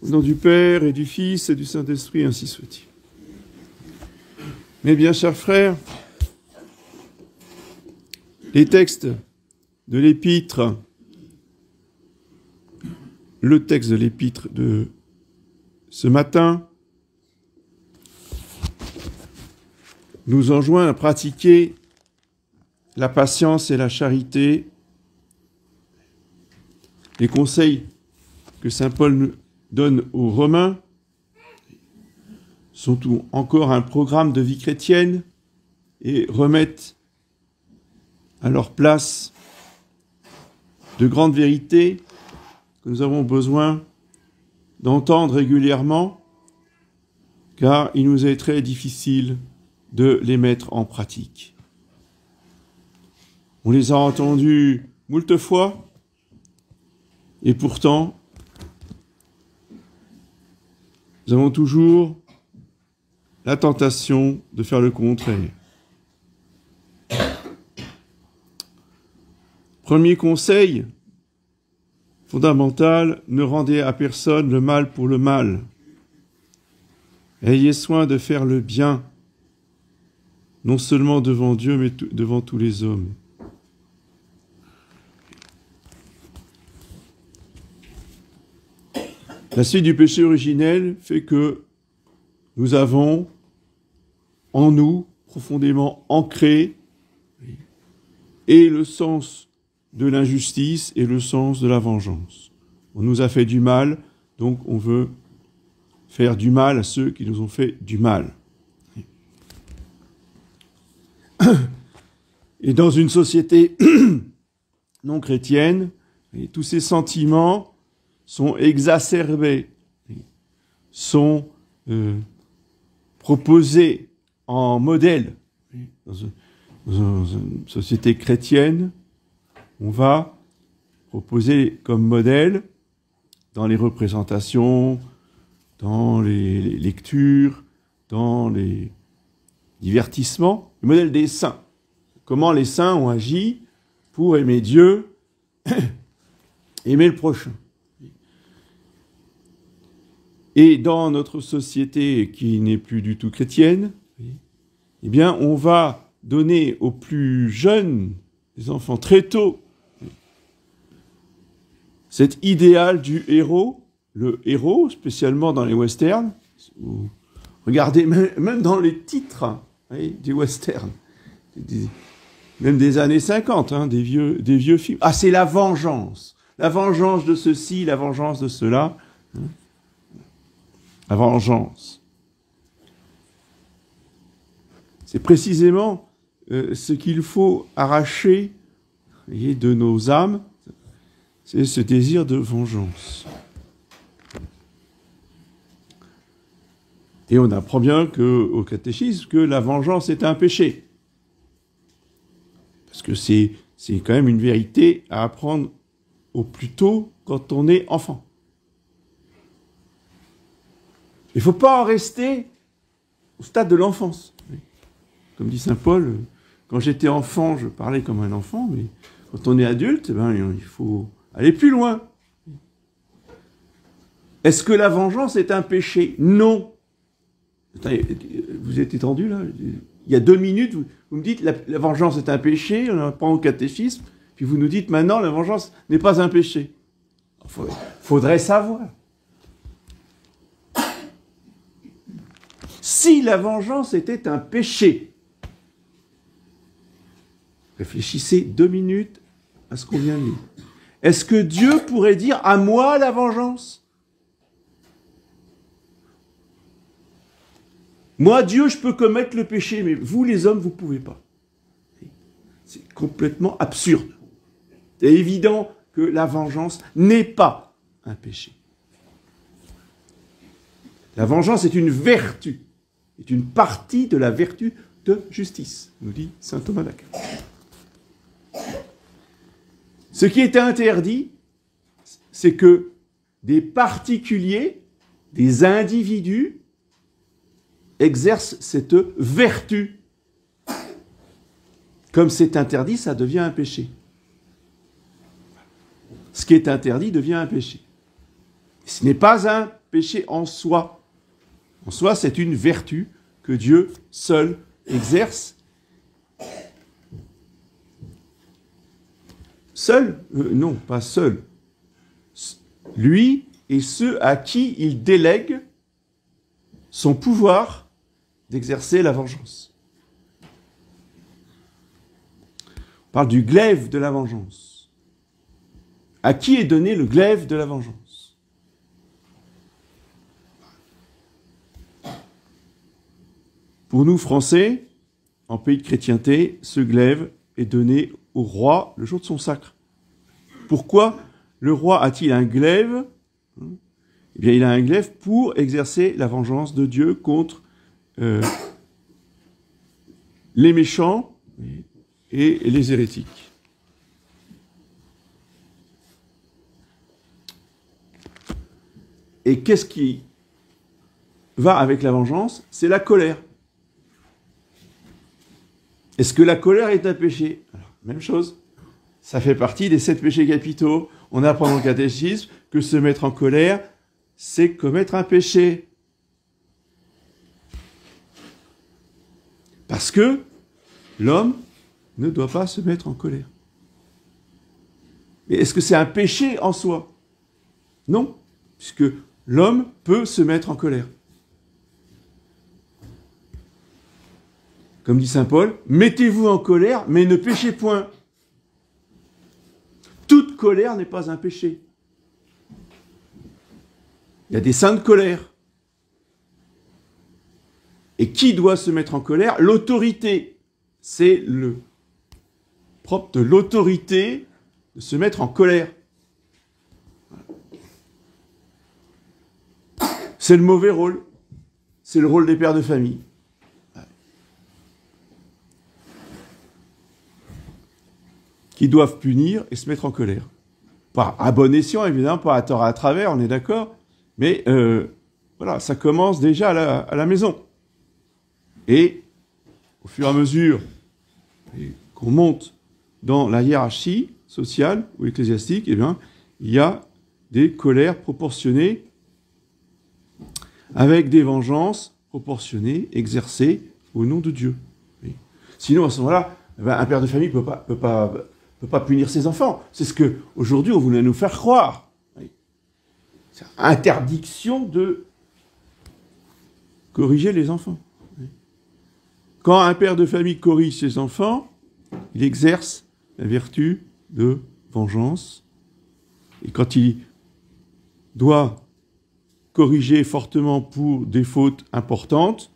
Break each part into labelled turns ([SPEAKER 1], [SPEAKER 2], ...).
[SPEAKER 1] Au nom du Père et du Fils et du Saint-Esprit, ainsi soit-il. Mes bien chers frères, les textes de l'épître, le texte de l'épître de ce matin nous enjoint à pratiquer la patience et la charité. Les conseils que saint Paul nous donne aux Romains sont encore un programme de vie chrétienne et remettent à leur place de grandes vérités que nous avons besoin d'entendre régulièrement, car il nous est très difficile de les mettre en pratique. On les a entendus moult fois, et pourtant, nous avons toujours la tentation de faire le contraire. Premier conseil fondamental, ne rendez à personne le mal pour le mal. Ayez soin de faire le bien, non seulement devant Dieu, mais devant tous les hommes. La suite du péché originel fait que nous avons en nous, profondément ancré, et le sens de l'injustice et le sens de la vengeance. On nous a fait du mal, donc on veut faire du mal à ceux qui nous ont fait du mal. Et dans une société non chrétienne, tous ces sentiments sont exacerbés, sont proposés en modèle. Dans une société chrétienne, on va proposer comme modèle dans les représentations, dans les lectures, dans les divertissements, le modèle des saints. Comment les saints ont agi pour aimer Dieu, aimer le prochain. Et dans notre société qui n'est plus du tout chrétienne, eh bien, on va donner aux plus jeunes, les enfants très tôt, cet idéal du héros, le héros, spécialement dans les westerns. Regardez, même dans les titres du western, même des années 50, des vieux films. Ah, c'est la vengeance de ceci, la vengeance de cela. La vengeance. C'est précisément ce qu'il faut arracher, voyez, de nos âmes, c'est ce désir de vengeance. Et on apprend bien au catéchisme que la vengeance est un péché. Parce que c'est quand même une vérité à apprendre au plus tôt quand on est enfant. Il ne faut pas en rester au stade de l'enfance. Comme dit saint Paul, quand j'étais enfant, je parlais comme un enfant, mais quand on est adulte, il faut aller plus loin. Est-ce que la vengeance est un péché? Non. Attendez, vous êtes étendu là? Il y a 2 minutes, vous me dites la vengeance est un péché, on apprend au catéchisme, puis vous nous dites maintenant la vengeance n'est pas un péché. Faudrait savoir. Si la vengeance était un péché, réfléchissez 2 minutes à ce qu'on vient de dire. Est-ce que Dieu pourrait dire à moi la vengeance? Moi, Dieu, je peux commettre le péché, mais vous, les hommes, vous ne pouvez pas. C'est complètement absurde. C'est évident que la vengeance n'est pas un péché. La vengeance est une vertu, est une partie de la vertu de justice, nous dit saint Thomas d'Aquin. Ce qui est interdit, c'est que des particuliers, des individus, exercent cette vertu. Comme c'est interdit, ça devient un péché. Ce qui est interdit devient un péché. Ce n'est pas un péché en soi. En soi, c'est une vertu que Dieu seul exerce. Seul? Non, pas seul. Lui et ceux à qui il délègue son pouvoir d'exercer la vengeance. On parle du glaive de la vengeance. À qui est donné le glaive de la vengeance? Pour nous, Français, en pays de chrétienté, ce glaive est donné au roi le jour de son sacre. Pourquoi le roi a-t-il un glaive? Eh bien, il a un glaive pour exercer la vengeance de Dieu contre les méchants et les hérétiques. Et qu'est-ce qui va avec la vengeance? C'est la colère. Est-ce que la colère est un péché? Alors, même chose. Ça fait partie des 7 péchés capitaux. On apprend dans le catéchisme que se mettre en colère, c'est commettre un péché. Parce que l'homme ne doit pas se mettre en colère. Mais est-ce que c'est un péché en soi? Non, puisque l'homme peut se mettre en colère. Comme dit saint Paul, mettez-vous en colère, mais ne péchez point. Toute colère n'est pas un péché. Il y a des saintes colères. Et qui doit se mettre en colère? L'autorité. C'est le propre de l'autorité de se mettre en colère. C'est le mauvais rôle. C'est le rôle des pères de famille. Qui doivent punir et se mettre en colère. Pas à bon escient, évidemment, pas à tort et à travers, on est d'accord, mais voilà, ça commence déjà à la maison. Et au fur et à mesure qu'on monte dans la hiérarchie sociale ou ecclésiastique, eh bien, il y a des colères proportionnées avec des vengeances proportionnées exercées au nom de Dieu. Oui. Sinon, à ce moment-là, un père de famille peut pas punir ses enfants. C'est ce que aujourd'hui on voulait nous faire croire. Oui. C'est interdiction de corriger les enfants. Oui. Quand un père de famille corrige ses enfants, il exerce la vertu de vengeance. Et quand il doit corriger fortement pour des fautes importantes,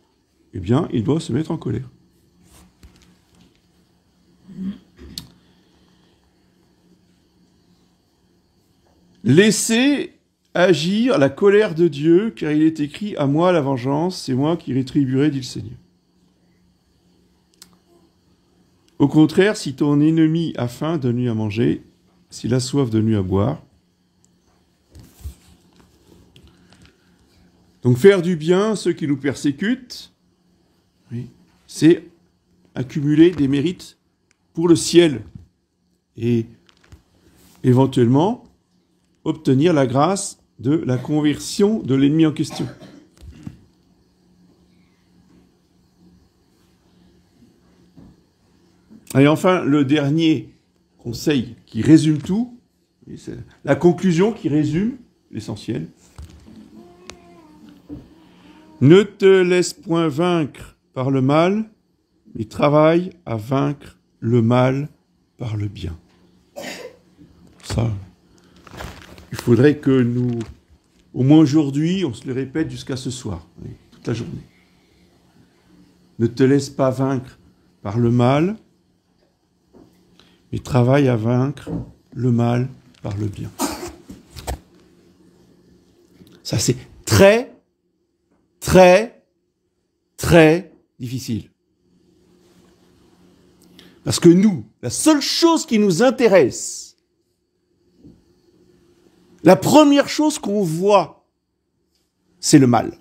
[SPEAKER 1] eh bien, il doit se mettre en colère. Laissez agir la colère de Dieu, car il est écrit « À moi la vengeance, c'est moi qui rétribuerai, dit le Seigneur. » Au contraire, si ton ennemi a faim, donne-lui à manger, s'il a soif, donne-lui à boire. Donc faire du bien à ceux qui nous persécutent, oui, c'est accumuler des mérites pour le ciel et éventuellement obtenir la grâce de la conversion de l'ennemi en question. Et enfin, le dernier conseil qui résume tout, c'est la conclusion qui résume l'essentiel. Ne te laisse point vaincre par le mal, mais travaille à vaincre le mal par le bien. Ça, il faudrait que nous, au moins aujourd'hui, on se le répète jusqu'à ce soir, oui, toute la journée. Ne te laisse pas vaincre par le mal, mais travaille à vaincre le mal par le bien. Ça, c'est très, très, très difficile. Parce que nous, la seule chose qui nous intéresse, la première chose qu'on voit, c'est le mal.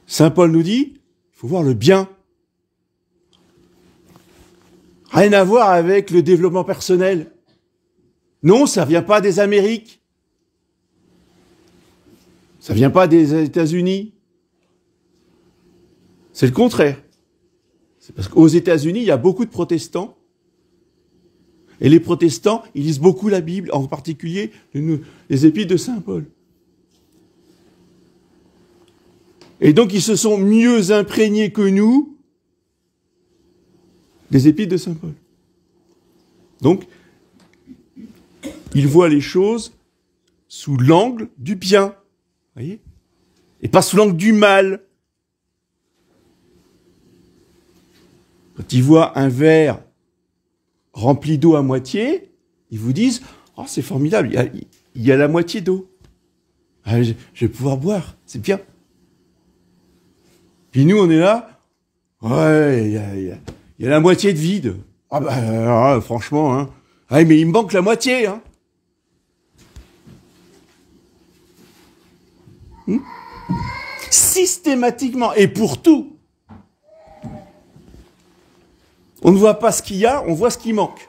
[SPEAKER 1] Saint Paul nous dit, il faut voir le bien. Rien à voir avec le développement personnel. Non, ça vient pas des Amériques. Ça vient pas des États-Unis. C'est le contraire. C'est parce qu'aux États-Unis, il y a beaucoup de protestants. Et les protestants, ils lisent beaucoup la Bible, en particulier les épîtres de Saint Paul. Et donc, ils se sont mieux imprégnés que nous des épîtres de Saint Paul. Donc, ils voient les choses sous l'angle du bien, voyez, et pas sous l'angle du mal. Quand ils voient un verre rempli d'eau à moitié, ils vous disent « Oh, c'est formidable, il y a la moitié d'eau. Ah, je vais pouvoir boire, c'est bien. » Puis nous, on est là « Ouais, il y a la moitié de vide. Ah bah, franchement, hein. Ah, mais il me manque la moitié, hein. » Systématiquement, et pour tout. On ne voit pas ce qu'il y a, on voit ce qui manque.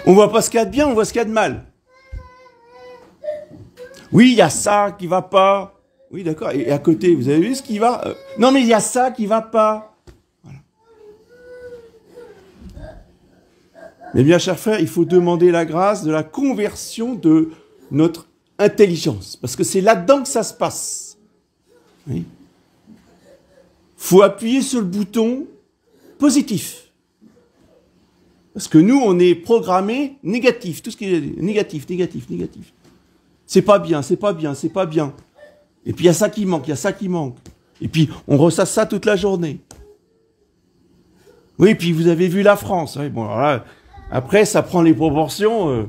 [SPEAKER 1] On ne voit pas ce qu'il y a de bien, on voit ce qu'il y a de mal. Oui, il y a ça qui va pas. Oui, d'accord. Et à côté, vous avez vu ce qui va non, mais il y a ça qui va pas. Voilà. Mais bien, chers frères, il faut demander la grâce de la conversion de notre intelligence. Parce que c'est là-dedans que ça se passe. Oui. Faut appuyer sur le bouton positif. Parce que nous, on est programmé négatif. Tout ce qui est négatif, négatif, négatif. C'est pas bien, c'est pas bien, c'est pas bien. Et puis il y a ça qui manque, il y a ça qui manque. Et puis on ressasse ça toute la journée. Oui, puis vous avez vu la France. Oui, bon, alors là, après, ça prend les proportions.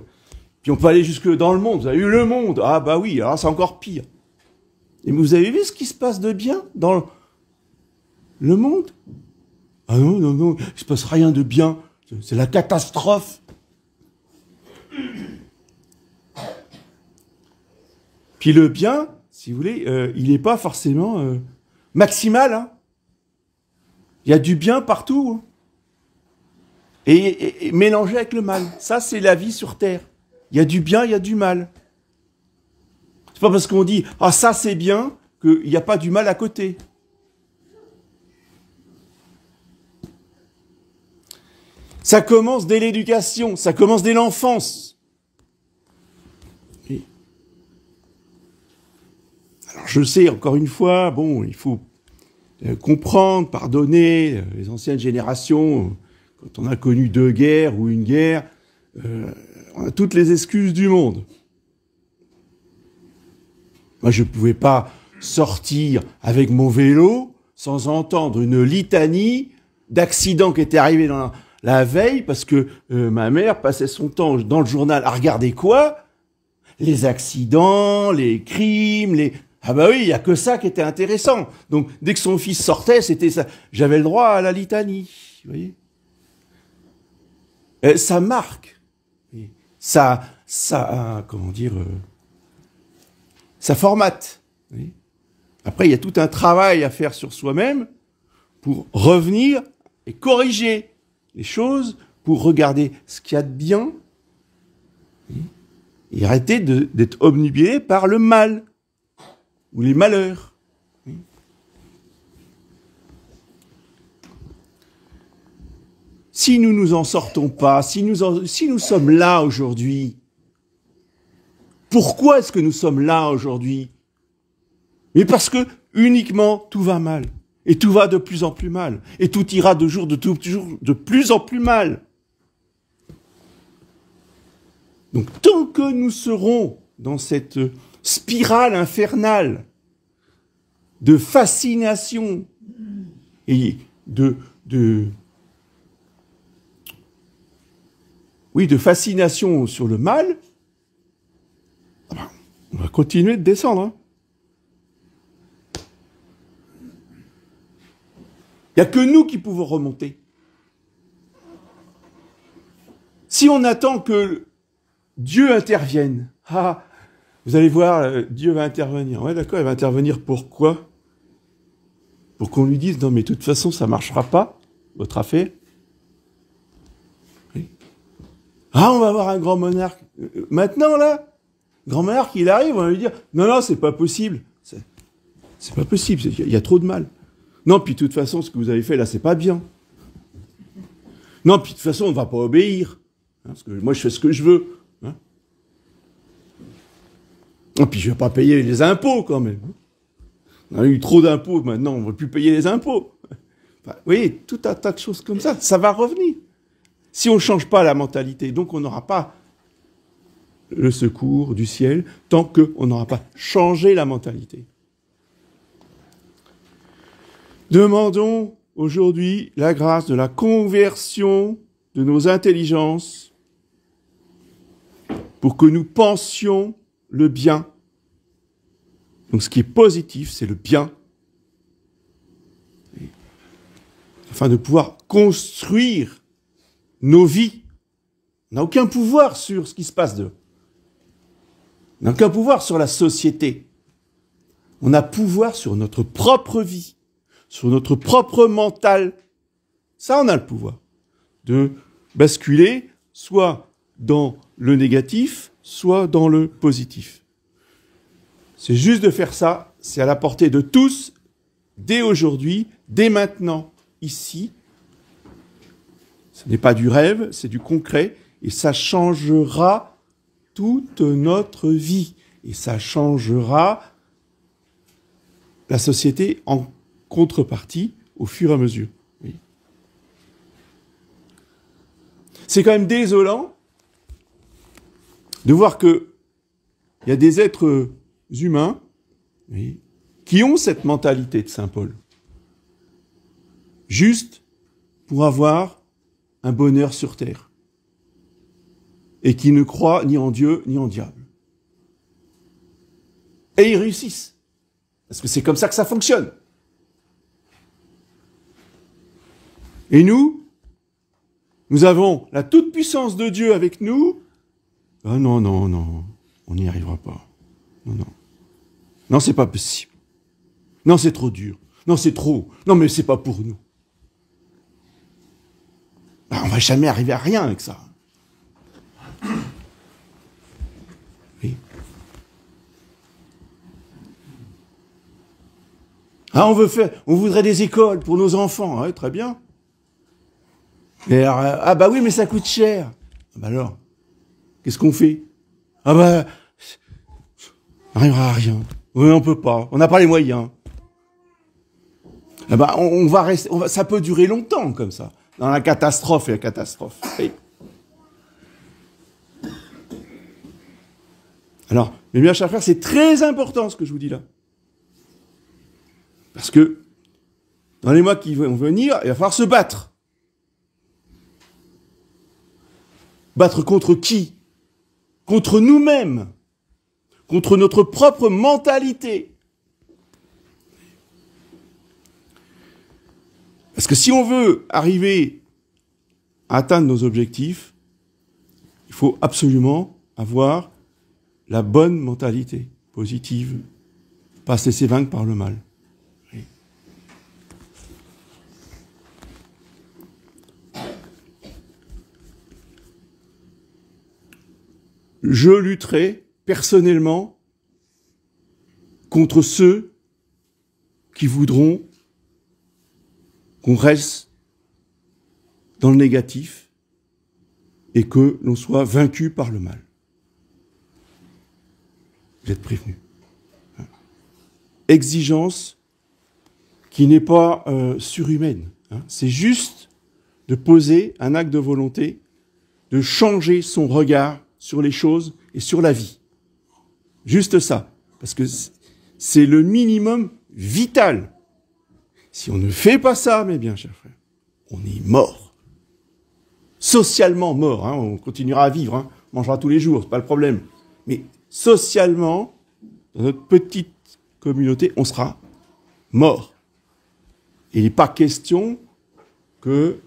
[SPEAKER 1] Puis on peut aller jusque dans le monde. Vous avez vu le monde. Ah bah oui, alors c'est encore pire. Et vous avez vu ce qui se passe de bien dans le monde? Ah non, non, non, il se passe rien de bien. C'est la catastrophe. Puis le bien, si vous voulez, il n'est pas forcément maximal. Hein. Il y a du bien partout. Hein. Et mélangé avec le mal. Ça, c'est la vie sur Terre. Il y a du bien, il y a du mal. C'est pas parce qu'on dit « Ah, ça c'est bien » qu'il n'y a pas du mal à côté. Ça commence dès l'éducation, ça commence dès l'enfance. Alors je sais, encore une fois, bon, il faut comprendre, pardonner les anciennes générations. Quand on a connu 2 guerres ou une guerre, on a toutes les excuses du monde. Moi, je ne pouvais pas sortir avec mon vélo sans entendre une litanie d'accidents qui étaient arrivés dans la veille, parce que ma mère passait son temps dans le journal à regarder quoi? Les accidents, les crimes, les... Ah bah oui, il n'y a que ça qui était intéressant. Donc, dès que son fils sortait, c'était ça. J'avais le droit à la litanie, vous voyez. Ça marque. Ça, comment dire, ça formate. Oui. Après, il y a tout un travail à faire sur soi-même pour revenir et corriger les choses, pour regarder ce qu'il y a de bien et arrêter d'être obnubilé par le mal ou les malheurs. Si nous nous en sortons pas, si nous sommes là aujourd'hui, pourquoi est-ce que nous sommes là aujourd'hui? Mais parce que uniquement tout va mal. Et tout va de plus en plus mal. Et tout ira toujours de plus en plus mal. Donc tant que nous serons dans cette spirale infernale de fascination et de fascination sur le mal, on va continuer de descendre. Hein. Il n'y a que nous qui pouvons remonter. Si on attend que Dieu intervienne, vous allez voir, Dieu va intervenir. Ouais, d'accord, il va intervenir pour quoi? Pour qu'on lui dise, non mais de toute façon, ça ne marchera pas, votre affaire. Ah, on va avoir un grand monarque. Maintenant, là, grand monarque, il arrive, on va lui dire, non, non, c'est pas possible. C'est pas possible, il y a trop de mal. Non, puis de toute façon, ce que vous avez fait là, c'est pas bien. Non, puis de toute façon, on ne va pas obéir. Hein, parce que moi, je fais ce que je veux. Hein. Et puis, je ne vais pas payer les impôts, quand même. On a eu trop d'impôts, maintenant, on ne va plus payer les impôts. Enfin, vous voyez, tout un tas de choses comme ça va revenir. Si on ne change pas la mentalité, donc on n'aura pas le secours du ciel, tant qu'on n'aura pas changé la mentalité. Demandons aujourd'hui la grâce de la conversion de nos intelligences pour que nous pensions le bien. Donc ce qui est positif, c'est le bien. Afin de pouvoir construire nos vies. On n'a aucun pouvoir sur ce qui se passe dehors. On n'a aucun pouvoir sur la société. On a pouvoir sur notre propre vie, sur notre propre mental. Ça, on a le pouvoir de basculer soit dans le négatif, soit dans le positif. C'est juste de faire ça, c'est à la portée de tous, dès aujourd'hui, dès maintenant, ici. Ce n'est pas du rêve, c'est du concret, et ça changera toute notre vie. Et ça changera la société en contrepartie au fur et à mesure. Oui. C'est quand même désolant de voir qu'il y a des êtres humains, oui, qui ont cette mentalité de Saint Paul. Juste pour avoir un bonheur sur terre. Et qui ne croient ni en Dieu ni en diable. Et ils réussissent. Parce que c'est comme ça que ça fonctionne. Et nous avons la toute-puissance de Dieu avec nous. Ah non, non, non, on n'y arrivera pas. Non, non. Non, c'est pas possible. Non, c'est trop dur. Non, c'est trop. Non, mais c'est pas pour nous. Ben, on va jamais arriver à rien avec ça. Oui. Ah, on voudrait des écoles pour nos enfants. Ouais, très bien. Mais alors, ah bah oui, mais ça coûte cher. Ah bah alors, qu'est-ce qu'on fait? Ah bah, on n'arrivera à rien. Oui, on peut pas. On n'a pas les moyens. Ah bah, on va rester. Ça peut durer longtemps comme ça, dans la catastrophe et la catastrophe. Oui. Alors, mes bien chers frères, c'est très important ce que je vous dis là. Parce que, dans les mois qui vont venir, il va falloir se battre. Battre contre qui? Contre nous-mêmes. Contre notre propre mentalité. Parce que si on veut arriver à atteindre nos objectifs, il faut absolument avoir la bonne mentalité, positive, pas se laisser vaincre par le mal. Oui. Je lutterai personnellement contre ceux qui voudront qu'on reste dans le négatif et que l'on soit vaincu par le mal. Vous êtes prévenus. Exigence qui n'est pas surhumaine. Hein. C'est juste de poser un acte de volonté, de changer son regard sur les choses et sur la vie. Juste ça. Parce que c'est le minimum vital. Si on ne fait pas ça, mes bien chers frères, on est mort. Socialement mort. Hein. On continuera à vivre. Hein. On mangera tous les jours, c'est pas le problème. Mais socialement, dans notre petite communauté, on sera mort. Et il n'est pas question que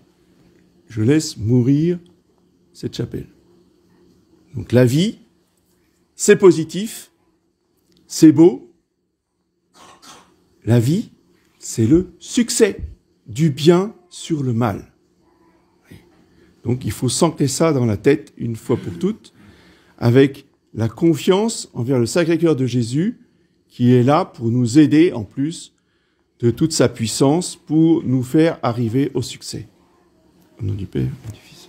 [SPEAKER 1] je laisse mourir cette chapelle. Donc la vie, c'est positif, c'est beau. La vie, c'est le succès du bien sur le mal. Donc il faut s'ancrer ça dans la tête une fois pour toutes, avec la confiance envers le Sacré-Cœur de Jésus, qui est là pour nous aider en plus de toute sa puissance pour nous faire arriver au succès. Au nom du Père et du Fils.